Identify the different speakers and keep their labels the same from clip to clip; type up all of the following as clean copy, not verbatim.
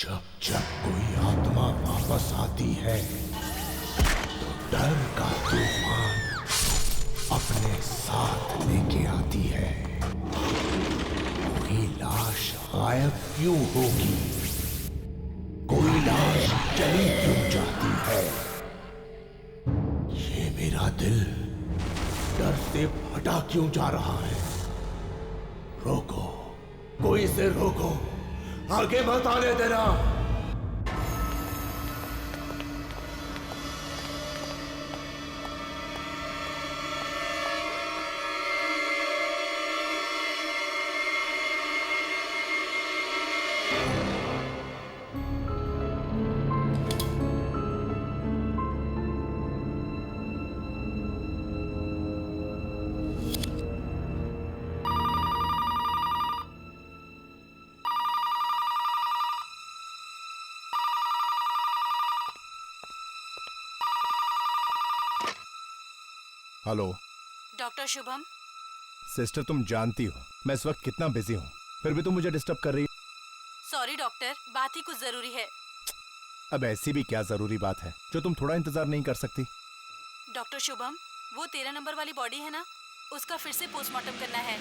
Speaker 1: जब जब कोई आत्मा वापस आती है तो डर का तूफान अपने साथ लेके आती है। कोई लाश गायब क्यों होगी, कोई लाश चली क्यों जाती है, ये मेरा दिल डर से फटा क्यों जा रहा है। रोको, कोई इसे रोको, आगे मत आने देना।
Speaker 2: Hello
Speaker 3: doctor Shubham.
Speaker 2: सिस्टर, तुम जानती हो मैं इस वक्त कितना बिजी हूँ, फिर भी तुम मुझे डिस्टर्ब कर रही।
Speaker 3: सॉरी डॉक्टर, बात ही कुछ जरूरी है।
Speaker 2: अब ऐसी भी क्या जरूरी बात है जो तुम थोड़ा इंतजार नहीं कर सकती?
Speaker 3: डॉक्टर शुभम, वो 13 नंबर वाली बॉडी है ना, उसका फिर से पोस्टमार्टम करना है।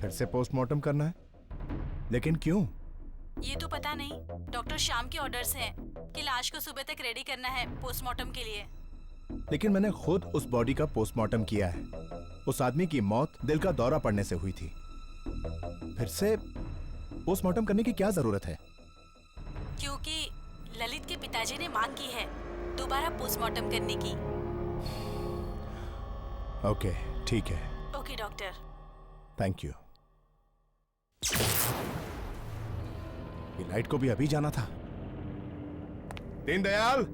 Speaker 2: फिर से पोस्टमार्टम करना है? लेकिन क्यों?
Speaker 3: ये तो पता नहीं, डॉक्टर श्याम के ऑर्डर्स हैं कि लाश को सुबह तक रेडी करना है पोस्टमार्टम के लिए।
Speaker 2: लेकिन मैंने खुद उस बॉडी का पोस्टमार्टम किया है। उस आदमी की मौत दिल का दौरा पड़ने से हुई थी। फिर से पोस्टमार्टम करने की क्या जरूरत है?
Speaker 3: क्योंकि ललित के पिताजी ने मांग की है दोबारा पोस्टमार्टम करने की।
Speaker 2: ओके, ठीक है।
Speaker 3: Okay doctor.
Speaker 2: Thank you. ये लाइट को भी अभी जाना था। दीनदयाल,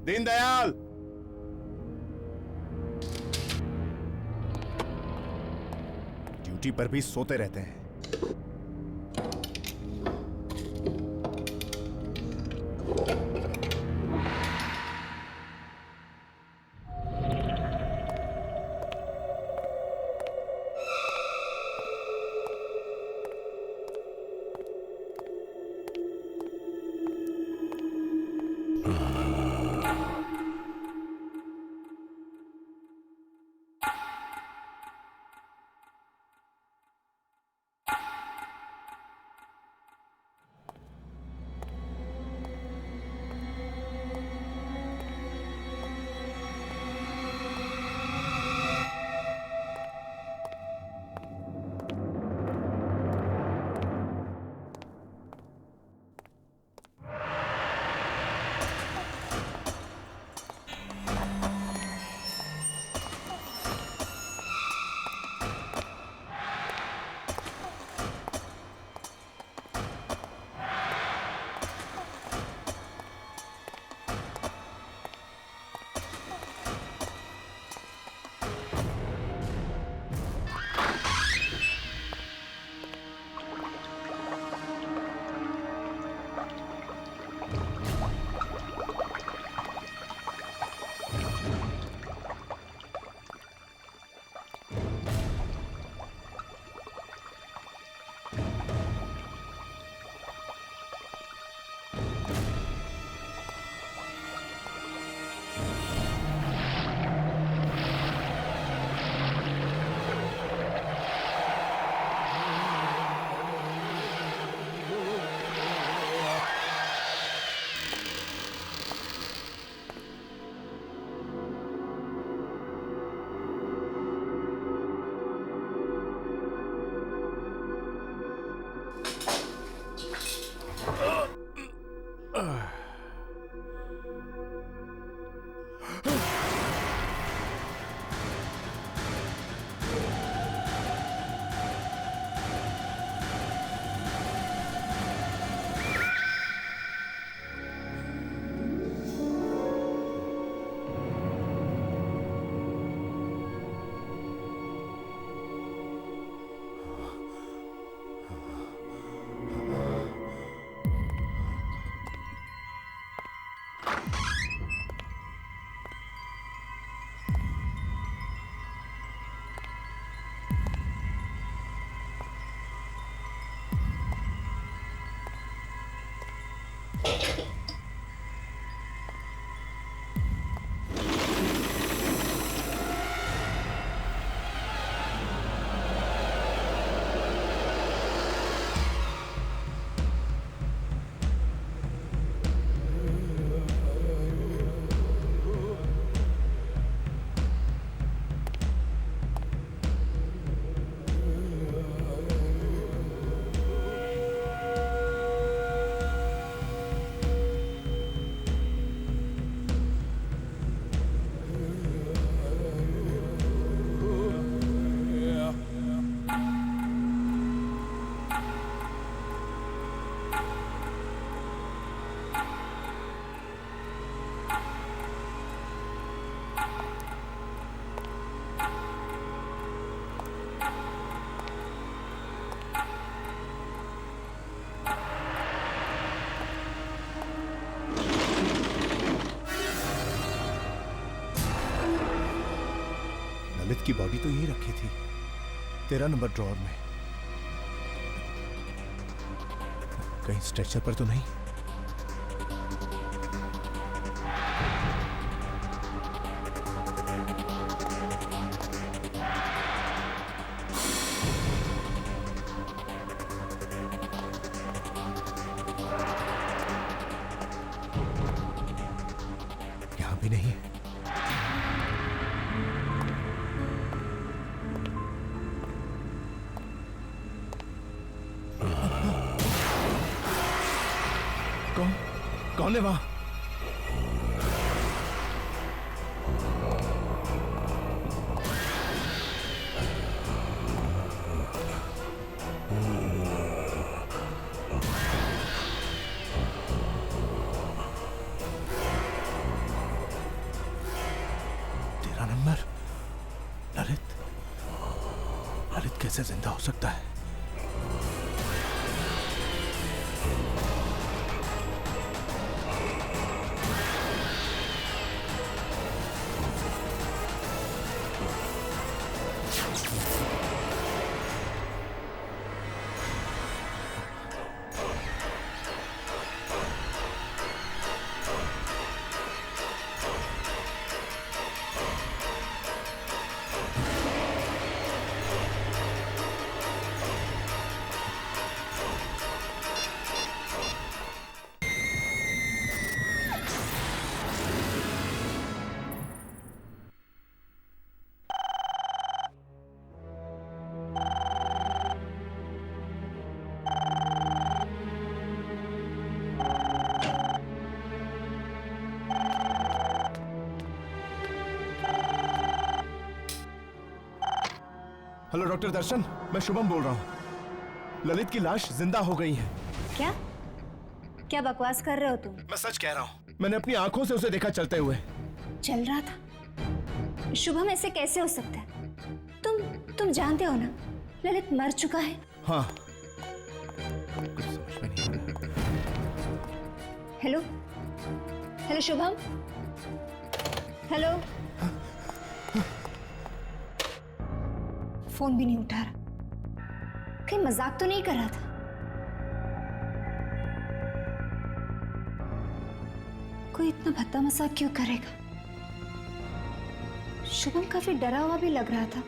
Speaker 2: दीनदयाल! ड्यूटी पर भी सोते रहते हैं। ललित की बॉडी तो यहीं रखी थी, 13 नंबर ड्रॉअर में। कहीं स्ट्रेचर पर तो नहीं? यहां भी नहीं। कौन है वहां? तेरा नंबर। ललित कैसे जिंदा हो सकता है? हेलो डॉक्टर दर्शन, मैं शुभम बोल रहा हूँ। ललित की लाश जिंदा हो गई है।
Speaker 4: क्या क्या बकवास कर रहे हो तुम?
Speaker 2: मैं सच कह रहा हूँ, मैंने अपनी आंखों से उसे देखा चलते हुए।
Speaker 4: चल रहा था? शुभम, ऐसे कैसे हो सकता है? तुम जानते हो ना, ललित मर चुका है।
Speaker 2: हाँ, कुछ समझ में नहीं आ रहा।
Speaker 4: Hello hello Shubham, hello. Phone भी नहीं उठा रहा। कहीं मजाक तो नहीं कर रहा था? कोई इतना भद्दा मजाक क्यों करेगा? शुभम काफी डरा हुआ भी लग रहा था।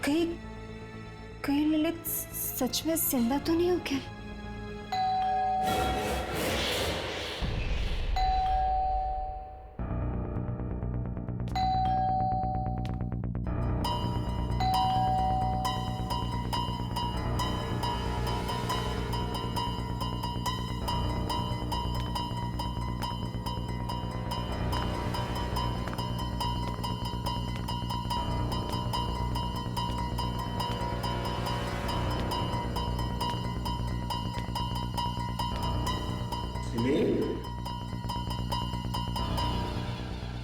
Speaker 4: कहीं ललित सच में जिंदा तो नहीं हो क्या?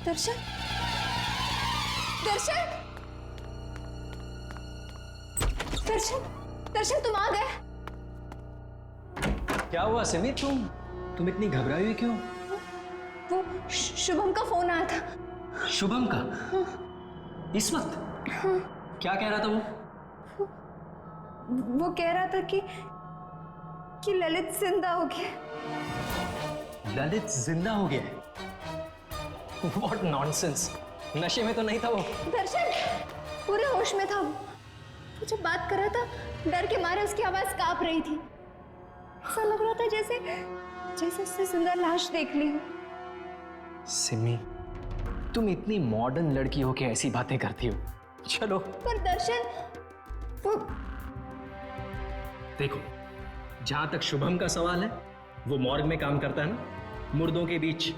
Speaker 4: दर्शन, दर्शन, दर्शन, दर्शन, तुम आ गए।
Speaker 5: क्या हुआ सिमी? तुम इतनी घबराई हुई क्यों?
Speaker 4: वो शुभम का फोन आया था।
Speaker 5: शुभम का? इस वक्त? क्या कह रहा था वो?
Speaker 4: वो कह रहा था कि कि ललित जिंदा हो गया।
Speaker 5: ललित जिंदा हो गया है? What nonsense! नशे में तो नहीं था वो।
Speaker 4: दर्शन पूरे होश में था वो जब बात कर रहा था डर के मारे उसकी आवाज कांप रही थी। ऐसा लग रहा था जैसे जैसे उसने जिंदा लाश देख ली हो।
Speaker 5: सिमी, तुम इतनी मॉडर्न लड़की हो के ऐसी बातें करती हो। चलो।
Speaker 4: पर दर्शन वो
Speaker 5: देखो, जहां तक शुभम का सवाल है, वो मॉर्ग में काम करता है ना, मुर्दों के बीच,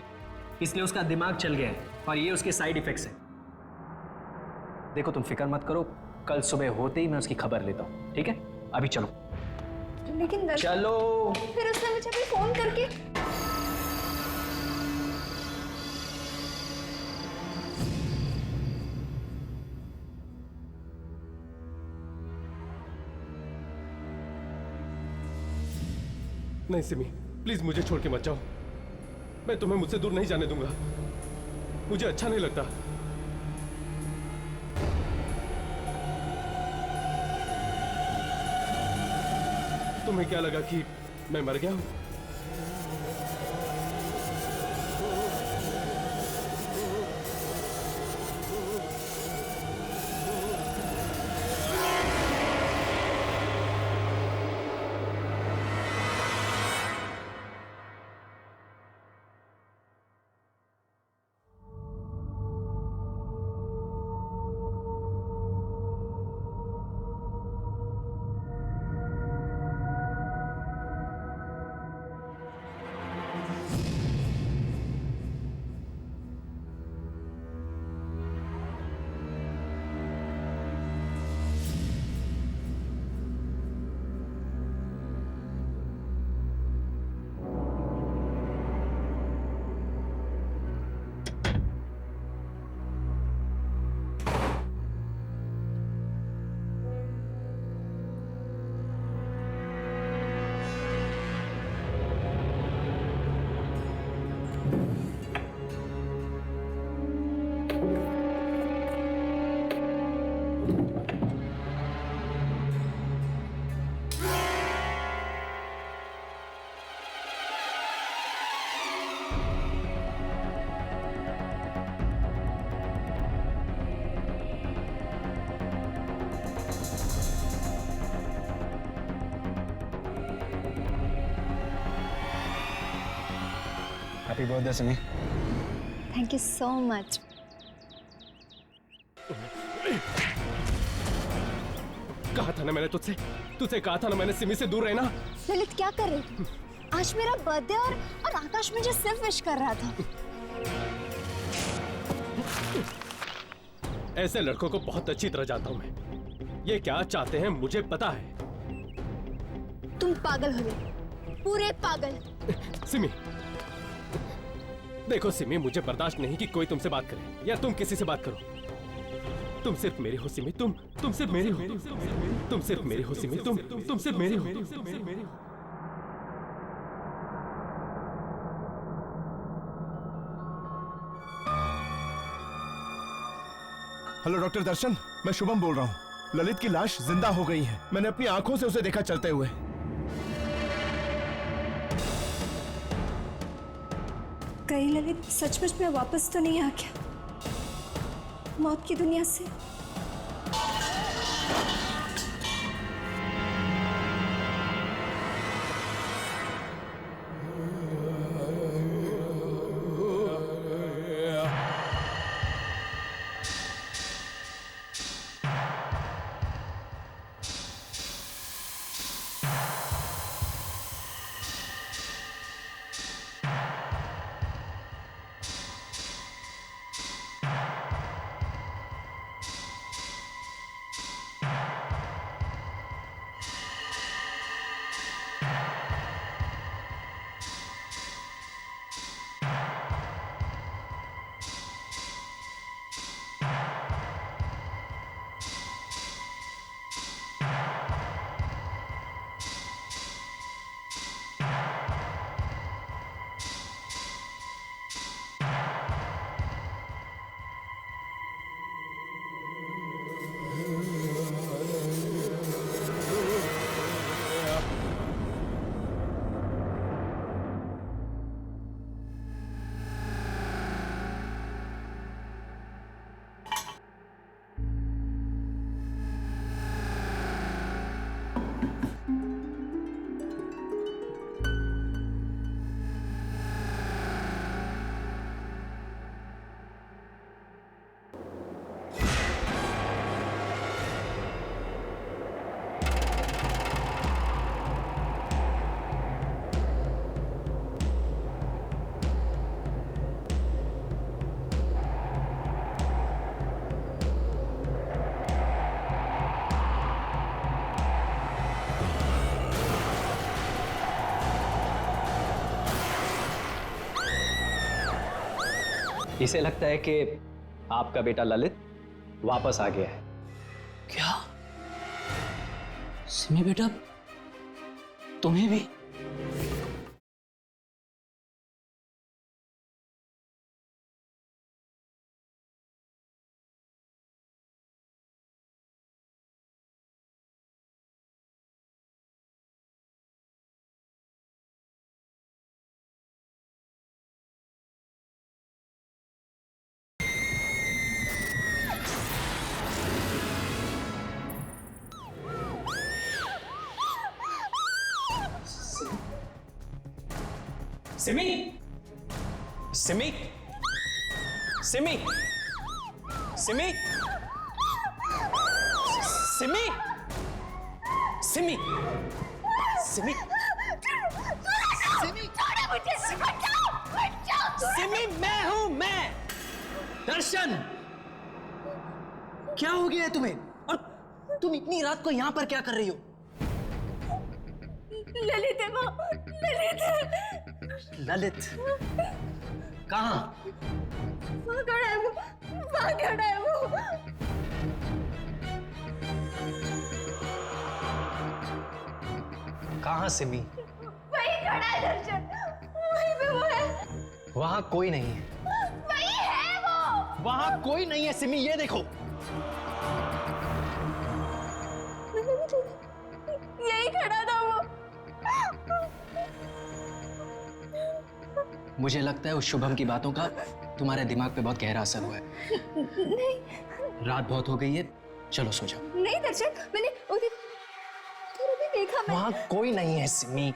Speaker 5: इसलिए उसका दिमाग चल गया है और ये उसके साइड इफेक्ट्स हैं। देखो तुम फिक्र मत करो, कल सुबह होते ही मैं उसकी खबर लेता हूं, ठीक है? अभी चलो।
Speaker 4: लेकिन दर्शन
Speaker 5: चलो।
Speaker 4: फिर उसने मुझे भी फोन करके
Speaker 6: नहीं सिमी, प्लीज मुझे छोड़ के मत जाओ। मैं तुम्हें मुझसे दूर नहीं जाने दूंगा। मुझे अच्छा नहीं लगता। तुम्हें क्या लगा कि मैं मर गया हूं?
Speaker 5: Happy birthday Simi.
Speaker 4: Thank you so much.
Speaker 6: कहा था ना मैंने तुझसे कहा था ना मैंने सिमी से दूर रहना।
Speaker 4: ललित क्या कर रही थी? आज मेरा बर्थडे और आकाश मुझे सिर्फ विश कर रहा था।
Speaker 6: ऐसे लड़कों को बहुत अच्छी तरह जानता हूं मैं। ये क्या चाहते हैं मुझे पता है।
Speaker 4: तुम पागल हो गए, पूरे पागल।
Speaker 6: सिमी, देखो सिमी, मुझे बर्दाश्त नहीं कि कोई तुमसे बात करे या तुम किसी से बात करो। तुम सिर्फ मेरी हो सिमी, तुम सिर्फ मेरी हो, तुम सिर्फ मेरी हो सिमी, तुम सिर्फ मेरी हो।
Speaker 2: हेलो डॉक्टर दर्शन, मैं शुभम बोल रहा हूँ। ललित की लाश जिंदा हो गई है। मैंने अपनी आंखों से उसे देखा चलते हुए।
Speaker 4: कहीं ललित सचमुच में वापस तो नहीं आ गया मौत की दुनिया से?
Speaker 5: इसे लगता है कि आपका बेटा ललित वापस आ गया है।
Speaker 7: क्या सिमी बेटा, तुम्हें भी?
Speaker 5: सिमी, सिमी, सिमी, सिमी, सिमी, सिमी, सिमी, सिमी, मैं हूं, मैं दर्शन। क्या हो गया है तुम्हें? और तुम इतनी रात को यहां पर क्या कर रही हो?
Speaker 4: ललित है माँ, ललित है।
Speaker 5: ललित कहाँ?
Speaker 4: वहाँ खड़ा है वो, वहाँ खड़ा है वो।
Speaker 5: कहाँ सिमी?
Speaker 4: वही खड़ा है दर्शन, वहीं पे वो है।
Speaker 5: वहां कोई नहीं है।
Speaker 4: वही है वो।
Speaker 5: वहां कोई नहीं है सिमी, ये देखो।
Speaker 4: यही खड़ा था वो।
Speaker 5: मुझे लगता है उस शुभम की बातों का तुम्हारे दिमाग पे बहुत गहरा असर हुआ है।
Speaker 4: नहीं
Speaker 5: रात बहुत हो गई है, चलो सो जाओ।
Speaker 4: नहीं दर्शन, मैंने उधर देखा। मैं
Speaker 5: वहां कोई नहीं है सिमी,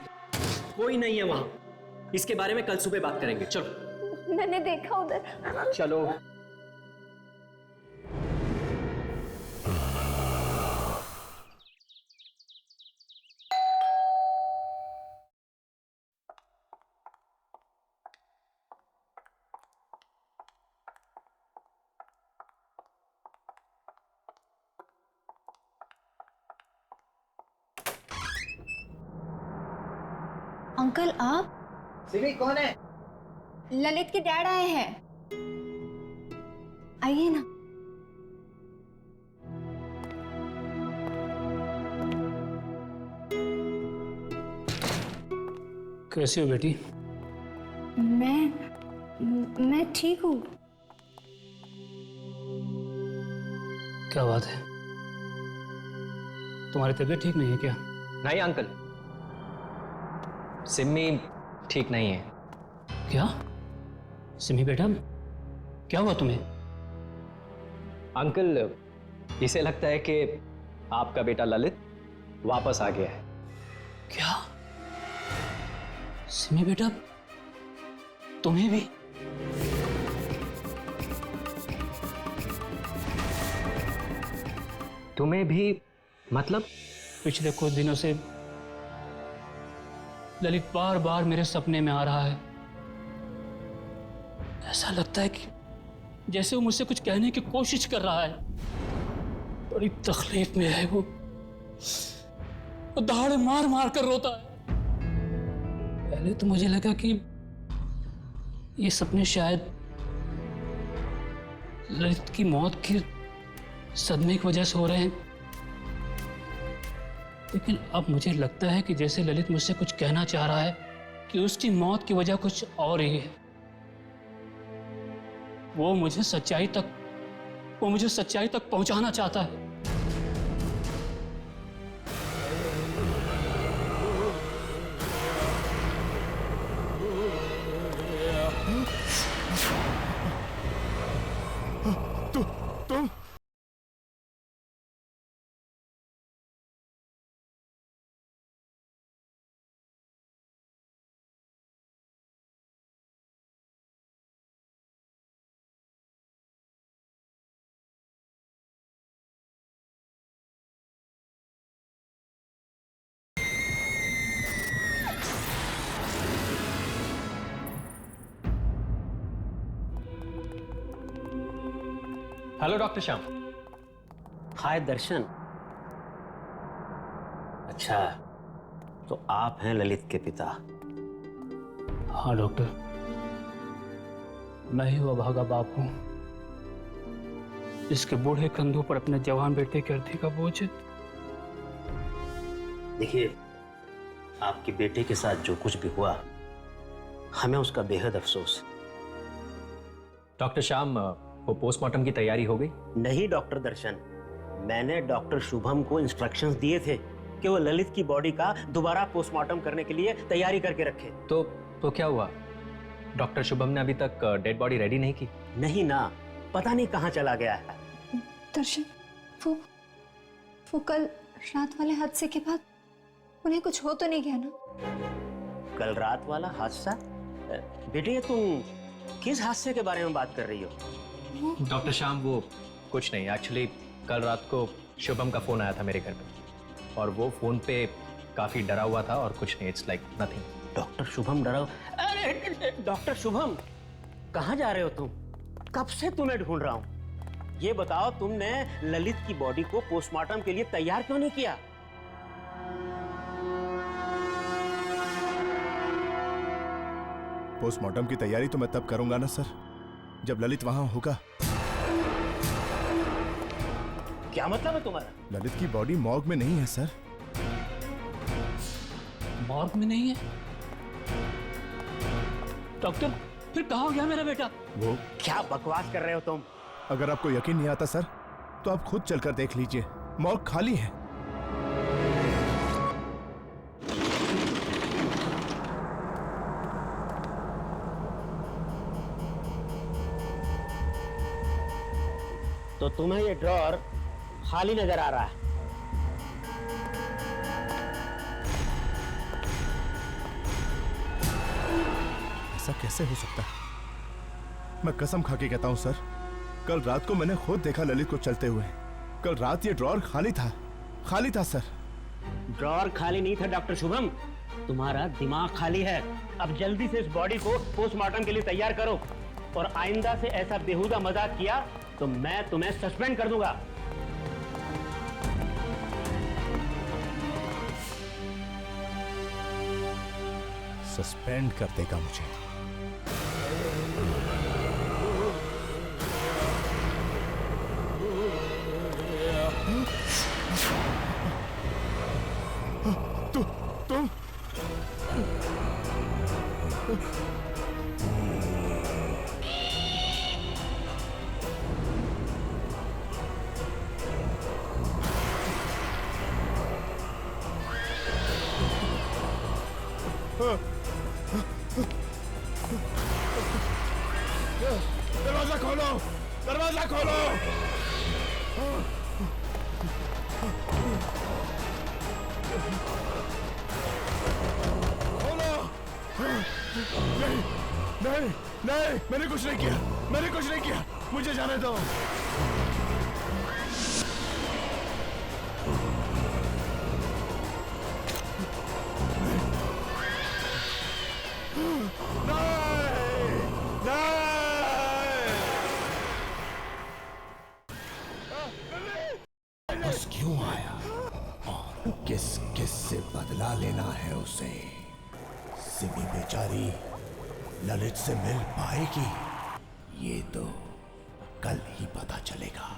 Speaker 5: कोई नहीं है वहां। इसके बारे में कल सुबह बात करेंगे, चलो।
Speaker 4: मैंने देखा उधर।
Speaker 5: चलो।
Speaker 4: अंकल आप?
Speaker 5: सिमी कौन है?
Speaker 4: ललित के डैड आए हैं, आइए ना।
Speaker 7: कैसी हो बेटी?
Speaker 4: मैं ठीक हूँ।
Speaker 7: क्या बात है, तुम्हारी तबीयत ठीक नहीं है क्या?
Speaker 5: नहीं अंकल, सिमी ठीक नहीं है।
Speaker 7: क्या सिमी बेटा, क्या हुआ तुम्हें?
Speaker 5: अंकल, इसे लगता है कि आपका बेटा ललित वापस आ गया है।
Speaker 7: क्या सिमी बेटा, तुम्हें भी?
Speaker 5: तुम्हें भी? मतलब?
Speaker 7: पिछले कुछ दिनों से ललित बार बार मेरे सपने में आ रहा है। ऐसा लगता है कि जैसे वो मुझसे कुछ कहने की कोशिश कर रहा है। बड़ी तकलीफ में है वो दहाड़े मार मार कर रोता है। पहले तो मुझे लगा कि ये सपने शायद ललित की मौत के सदमे की वजह से हो रहे हैं, लेकिन अब मुझे लगता है कि जैसे ललित मुझसे कुछ कहना चाह रहा है कि उसकी मौत की वजह कुछ और ही है। वो मुझे सच्चाई तक पहुंचाना चाहता है।
Speaker 2: तुम
Speaker 5: हेलो डॉक्टर श्याम।
Speaker 8: हाय दर्शन। अच्छा, तो आप हैं ललित के पिता?
Speaker 7: हाँ डॉक्टर, मैं ही वो भागा बाप हूं जिसके बूढ़े कंधों पर अपने जवान बेटे के अर्थी का बोझ है।
Speaker 8: देखिए, आपके बेटे के साथ जो कुछ भी हुआ, हमें उसका बेहद अफसोस है।
Speaker 5: डॉक्टर श्याम, वो पोस्टमार्टम की तैयारी हो गई?
Speaker 8: नहीं डॉक्टर दर्शन, मैंने डॉक्टर शुभम को इंस्ट्रक्शंस दिए थे कि वो ललित की बॉडी का दोबारा पोस्टमार्टम करने के लिए तैयारी करके रखे।
Speaker 5: तो क्या हुआ? डॉक्टर शुभम ने अभी तक डेड बॉडी रेडी नहीं की?
Speaker 8: नहीं ना, पता नहीं कहाँ चला गया है।
Speaker 4: दर्शन, वो कल रात वाले हादसे के बाद उन्हें कुछ हो तो नहीं गया ना?
Speaker 8: कल रात वाला हादसा? बेटे, तुम किस हादसे के बारे में बात कर रही हो?
Speaker 5: डॉक्टर श्याम, वो कुछ नहीं। एक्चुअली कल रात को शुभम का फोन आया था मेरे घर पे, और वो फोन पे काफी डरा हुआ था, और कुछ नहीं, it's like nothing.
Speaker 8: Doctor Shubham डरा? अरे डॉक्टर शुभम, कहाँ जा रहे हो तुम? कब से तुम्हें ढूंढ रहा हूं। ये बताओ, तुमने ललित की बॉडी को पोस्टमार्टम के लिए तैयार क्यों नहीं किया?
Speaker 2: पोस्टमार्टम की तैयारी तो मैं तब करूंगा ना सर, जब ललित वहां होगा।
Speaker 8: क्या मतलब है तुम्हारा?
Speaker 2: ललित की बॉडी मॉर्ग में नहीं है सर।
Speaker 7: मॉर्ग में नहीं है? डॉक्टर, फिर कहाँ गया मेरा बेटा?
Speaker 2: वो
Speaker 8: क्या बकवास कर रहे हो तुम?
Speaker 2: अगर आपको यकीन नहीं आता सर, तो आप खुद चलकर देख लीजिए, मॉर्ग खाली है।
Speaker 8: तो तुम्हें ये ड्रॉर खाली नजर आ रहा है?
Speaker 2: ऐसा कैसे हो सकता है? मैं कसम खा के कहता हूं सर, कल रात को मैंने खुद देखा ललित को चलते हुए। कल रात ये ड्रॉर खाली था सर।
Speaker 8: ड्रॉर खाली नहीं था डॉक्टर शुभम, तुम्हारा दिमाग खाली है। अब जल्दी से इस बॉडी को पोस्टमार्टम के लिए तैयार करो, और आइंदा से ऐसा बेहुदा मजाक किया तो मैं तुम्हें सस्पेंड कर दूंगा।
Speaker 2: सस्पेंड कर देगा मुझे? तुम दरवाजा खोलो, दरवाजा खोलो। नहीं नहीं नहीं, मैंने कुछ नहीं किया, मुझे जाने दो।
Speaker 1: बस क्यों आया और किस किस से बदला लेना है उसे? सिमी बेचारी ललित से मिल पाएगी? ये तो कल ही पता चलेगा।